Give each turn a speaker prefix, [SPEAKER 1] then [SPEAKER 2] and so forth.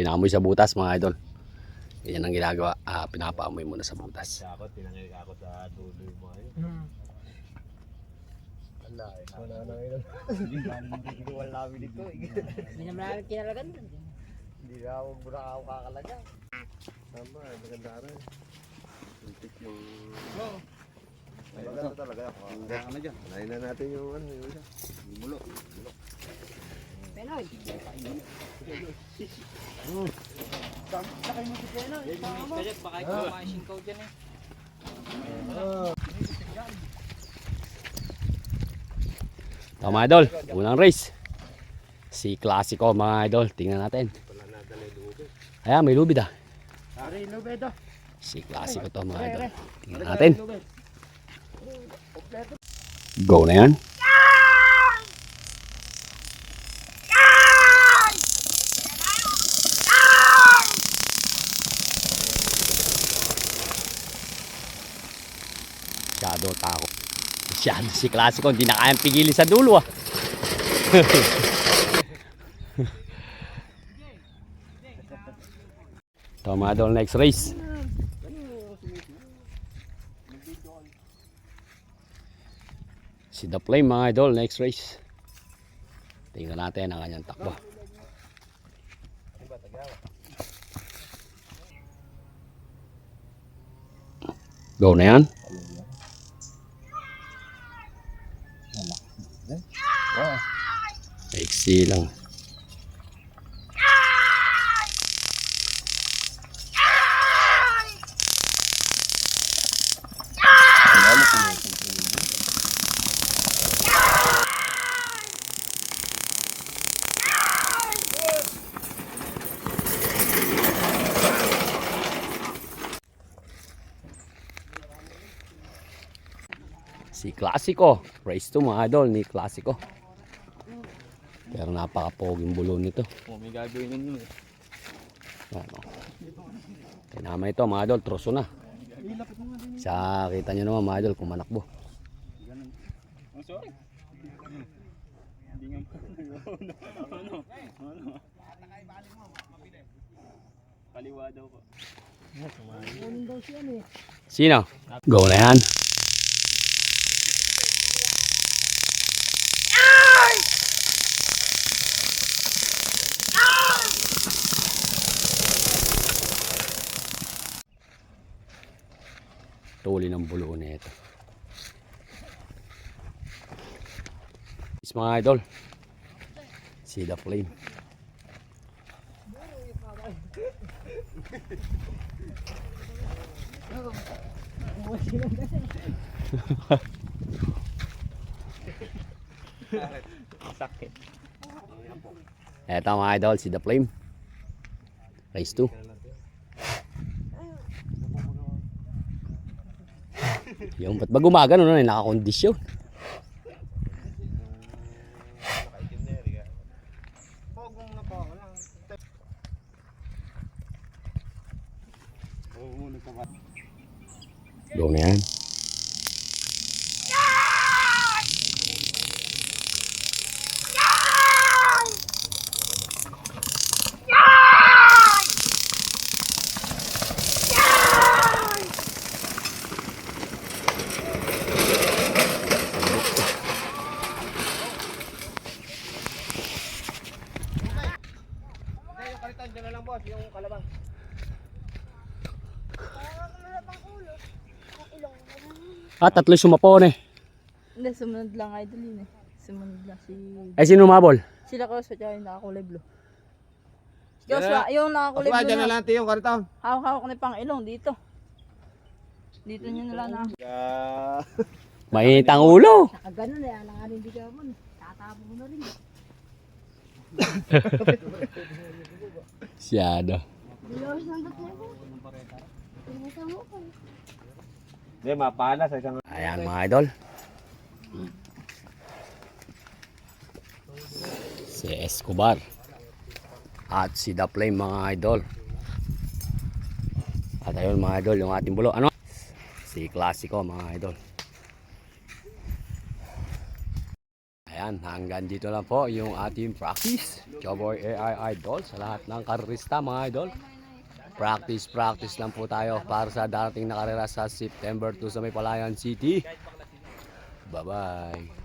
[SPEAKER 1] pinamoy sa butas mga idol. Yan ang ginagawa, pinapaamoy muna sa butas.
[SPEAKER 2] Ako, tinangay ako sa dulo mo. Wala, wala na ngayon. Hindi wala kami dito.
[SPEAKER 3] Hindi naman namin kinalagan.
[SPEAKER 2] Hindi na ako muna ako kakalaga. Tama, maganda rin. Untik yung... Maganda talaga ako. Maganda dyan. Lain na natin yung ano, yung isa. Yung mulo.
[SPEAKER 3] Penoy. Sakay mo si Penoy. Kaya baka ikaw maisingkaw dyan eh.
[SPEAKER 1] Tama idol, unang race. Si Classico mga idol, tingnan natin. Ayan, may lubid ah. Si Classico to mga idol. Tingnan natin. Go na yan. Masyado tao. Masyado si Classico, hindi na kayang pigilin sa dulo ah. Ito mga idol, next race. Si The Flame mga idol, next race. Tingnan natin ang kanyang takbo. Go na yan. Maiksi lang. Si Classico, race 2 mga idol ni Classico. Pero napaka-poging bulo nito.
[SPEAKER 2] May gagawin ninyo eh.
[SPEAKER 1] Ano. Tinama ito mga idol, troso na. Sa kita nyo naman mga idol kung manakbo.
[SPEAKER 2] Oh, sorry. Hindi nga ano? Kaliwa daw po.
[SPEAKER 1] Sino? Go na yan. Tuli ng bulo na ito. Is mga idol. Si The Flame.
[SPEAKER 2] Sakit.
[SPEAKER 1] Eto mga idol, si The Flame. Race 2. Yung ba't ba gumagano na nakakondisyon? Go na yan.
[SPEAKER 2] Diyan na lang boss, yung kalabang.
[SPEAKER 1] Tatlo sumapon eh.
[SPEAKER 3] Hindi, sumunod lang idol yun eh. Sumunod lang si...
[SPEAKER 1] Ay, sino umabol?
[SPEAKER 3] Sila Joshua tsaka yung nakakulay blue. Joshua, yung nakakulay blue
[SPEAKER 2] Diyan na
[SPEAKER 3] na.
[SPEAKER 2] lang yung karton.
[SPEAKER 3] Hawak-hawak na pang ilong dito. Dito nyo na lang na.
[SPEAKER 1] Mainit ang ulo.
[SPEAKER 3] Saka ganun eh, alang hindi ka mo. Tatapo mo na rin.
[SPEAKER 1] Siyado.
[SPEAKER 2] Hindi, mapala sa isang...
[SPEAKER 1] Ayan mga idol. Si Escobar. At si The Flame mga idol. At ayun mga idol, yung ating bulo. Ano? Si Classico mga idol. Ayan, hanggang dito lang po yung ating practice. Choboy AI Idol sa lahat ng karerista mga idol. Practice lang po tayo para sa darating na karera sa September 2 sa May Palayan City. Bye-bye.